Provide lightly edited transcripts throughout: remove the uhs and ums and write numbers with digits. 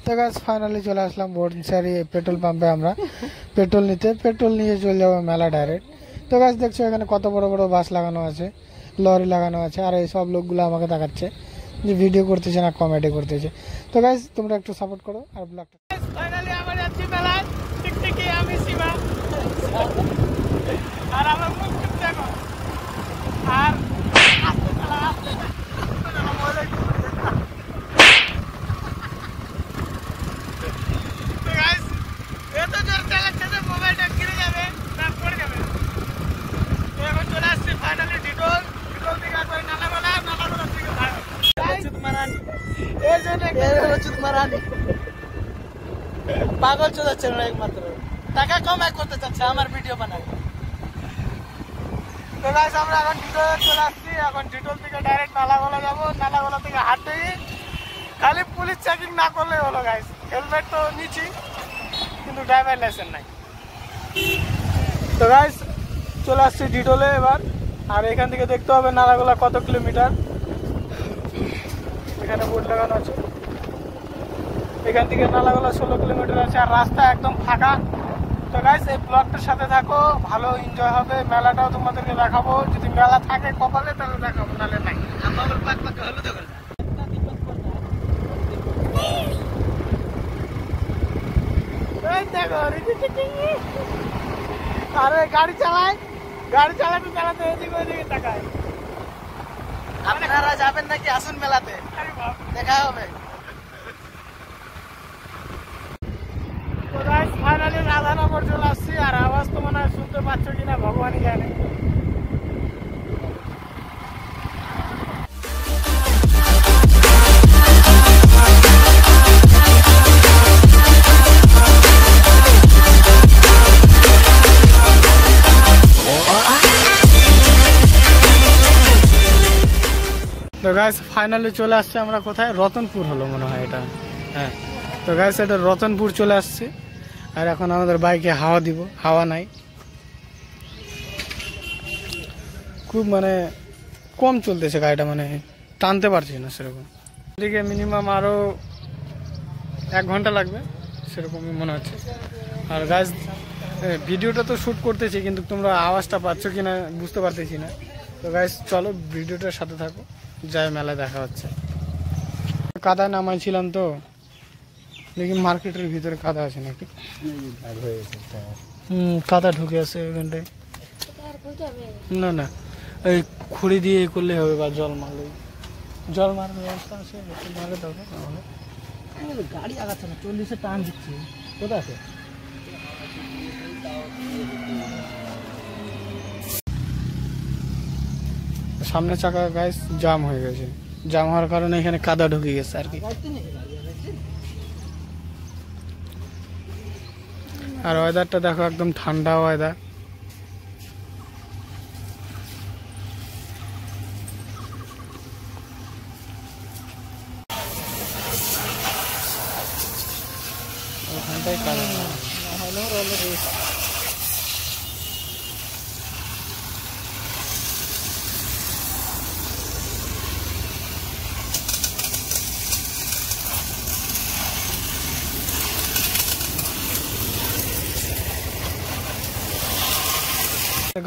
তো guys finally চলে আসলাম বনসারি petrol পাম্পে। আমরা পেট্রোল নিতে, পেট্রোল নিয়ে চলে যাবো মেলা ডাইরেক্ট। তো গাইস দেখছো এখানে কত বড় বড় বাস লাগানো আছে, লরি লাগানো আছে, আর এই সব লোকগুলো আমাকে দেখাচ্ছে যে ভিডিও করতেছে না কমেডি করতেছে। তো গাইস তোমরা একটু সাপোর্ট করো আর ব্লগটা। ফাইনালি আমরা যাচ্ছি মেলায়, টিকটিকি আমি শিবা আর আমার মুখ দেখো আর আস্তে চালা আস্তে পাগল চলাচ্ছে না, একমাত্র টাকা কমাই করতে চাচ্ছে আমার ভিডিও বানায়। তো গাইস আমরা এখন ডিটোল চলে আসছি, এখন ডিটোল থেকে ডাইরেক্ট নালাগোলা যাবো। নালাগোলা থেকে হাঁটে, খালি পুলিশ চেকিং না করলে হলো গাইস। হেলমেট তো নিচ্ছি কিন্তু ড্রাইভার লাইসেন্স নাই। তো গাইস চলে আসছি ডিটোলে এবার। আর এখান থেকে দেখতে হবে নালাগোলা কত কিলোমিটার, এখানে বোর্ড লাগানো আছে। এখান থেকে নালাগোলা 16 কিলোমিটার আছে, আর রাস্তা একদম ফাঁকা। তো গাইস এই ব্লগটার সাথে থাকো, ভালো এনজয় হবে। মেলাটাও তোমাদেরকে দেখাবো, যদি মেলা থাকে কপালে তাহলে দেখাবো, নাহলে নাই। আরে গাড়ি চালাতে চালাতে এদিকে ওইদিকে তাকায়। আপনারা যাবেন নাকি? আসুন মেলাতে, দেখা হবে। ফাইনালি রাধানগর চলে আসছি, আর আওয়াজ তো মনে হয় শুনতে পাচ্ছ কিনা ভগবানই জানে। তো গাইস ফাইনালি চলে আসছে আমরা কোথায়, রতনপুর হলো মনে হয় এটা। হ্যাঁ তো গাইস এটা রতনপুর চলে আসছে। আর এখন আমাদের বাইকে হাওয়া দিব, হাওয়া নাই, খুব মানে কম চলতেছে গাড়িটা, মানে টানতে পারছি না সেরকম। এদিকে মিনিমাম আরও 1 ঘন্টা লাগবে সেরকমই মনে হচ্ছে। আর গাইস ভিডিওটা তো শ্যুট করতেছি কিন্তু তোমরা আওয়াজটা পাচ্ছ কিনা বুঝতে পারতেছি না। তো গাইস চলো ভিডিওটার সাথে থাকো, যাই মেলায় দেখা হচ্ছে। কাদায় নামাইছিলাম তো, দেখি মার্কেটের ভিতরে কাদা আছে নাকি। কাদা ঢুকে আছে ওইখানটায়। না না এই খুঁড়ি দিয়ে করলে হবে, বা জল মারলে, জল মারার ব্যবস্থা আছে, মারলে তবে নাহলে গাড়ি আগাচ্ছে না। 40-এ টান দিচ্ছে, কোথায় আছে? সামনে চাকা গাইস জাম হয়ে গেছে, জাম হওয়ার কারণে এখানে কাদা ঢুকে গেছে আর কি। আর ওয়েদারটা দেখো একদম ঠান্ডা ওয়েদার। ওখানটাই কাদা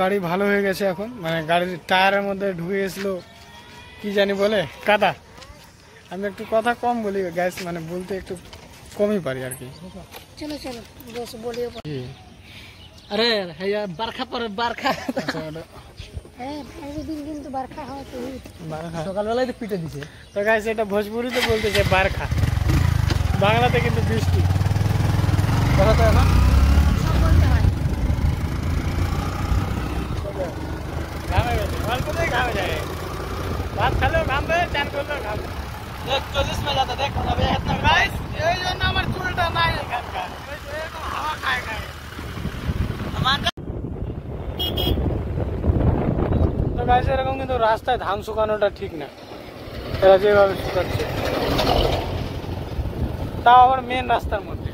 গাড়ি ভালো হয়ে গেছে এখন, মানে গাড়ির টায়ারের মধ্যে ঢুকে গেছিল কি জানি বলে কাদা। আমি একটু কথা কম বলি গ্যাস, মানে বলতে একটু কমই পারি আর কি। চলো চলো বস বলিও। আরে হ্যাঁ বারখা পরে বারখা, হ্যাঁ দিন কিন্তু বারখা হয় তো, বারখা সকালবেলায় তো পিটে দিছে। তো গাইস এটা ভোজপুরিতে বলতেছে বারখা, বাংলাতে কিন্তু বৃষ্টি। কথা তো এখন ঘামে গেছে, অল্পতেই ঘামে যায়। ভাত খালেও ঘামবে, চান করলেও ঘামবে। দেখ 40 में जाता, देख अबे इतना गाइस এই জন্য আমার চুলটা নাই এখানকার, এরকম হাওয়া খায় খায় আমার। তো গাইস এরকম কিন্তু রাস্তায় ধান শুকানোটা ঠিক না, এরা যেভাবে শুকাচ্ছে, তাও আবার মেন রাস্তার মধ্যে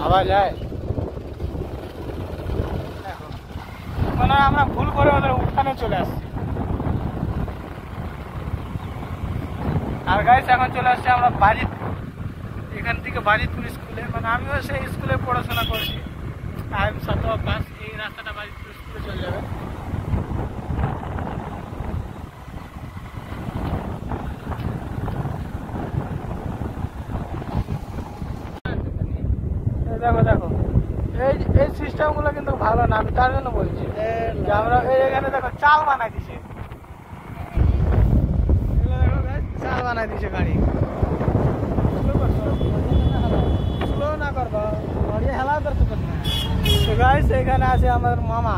হাওয়া যায়। মনে হয় আমরা ভুল করে ওদের উঠানে চলে আসছি। আর গাইস এখন চলে আসছে আমরা বাড়িতে। এখান থেকে বাজিতপুর স্কুলে, মানে আমিও সেই স্কুলে পড়াশোনা করছি। টাইম 7:05, এই রাস্তাটা বাজিতপুর স্কুলে চলে যাবে। দেখো দেখো এই সিস্টেমগুলো কিন্তু ভালো না, আমি তার জন্য বলছি যে আমরা এখানে দেখো চাল বানাই দিছে, চাল বানাই দিছে গাড়ি। স্লো না করবো, হেলা করতে পারবে না। তো গাইস এখানে আছে আমার মামা,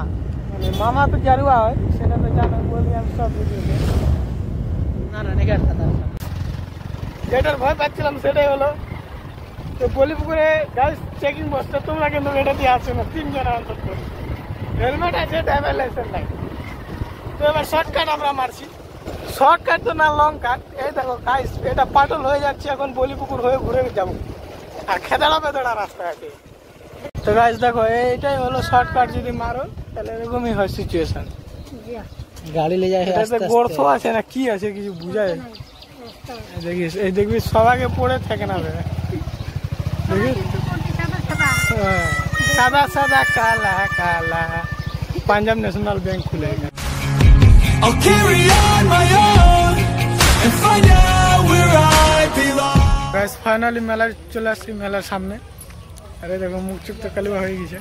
মানে মামা তো জারুয়া হয়, সেটা তো জানো, বলি আমি সব ভিডিও না না যেটার ভয় পাচ্ছিলাম সেটাই হলো। তো বলিপুকুরে গাইস চেকিং বসতে, তোমরা কিন্তু এটা দিয়ে আসছো না, 3 জন অন্তত হেলমেট আছে, ড্রাইভার লাইসেন্স নাই। তো এবার শর্টকাট আমরা মারছি, শর্টকাট তো না লং কাট। এই দেখো গাইস এটা পাটল হয়ে যাচ্ছে, এখন বলিপুকুর হয়ে ঘুরে যাবো, আর খেদাড়া বেদড়া রাস্তা আছে। তো গাইস দেখো এইটাই হলো শর্টকাট, যদি মারো তাহলে এরকমই হয় সিচুয়েশন। গাড়ি ले যায় এটাতে গর্ত আছে না কি আছে কিছু বুঝায়, দেখিস এই দেখবি সবাইকে পড়ে থাকে না রে, দেখিস সাদা সাদা কালা কালা। পাঞ্জাব ন্যাশনাল ব্যাংক খুলে এখানে। I'll carry on my own and find out where I belong. Guys finally মেলায় চলে আসছি, মেলার সামনে। আরে দেখো মুখ চুপ তো কালিবা হয়ে গেছে।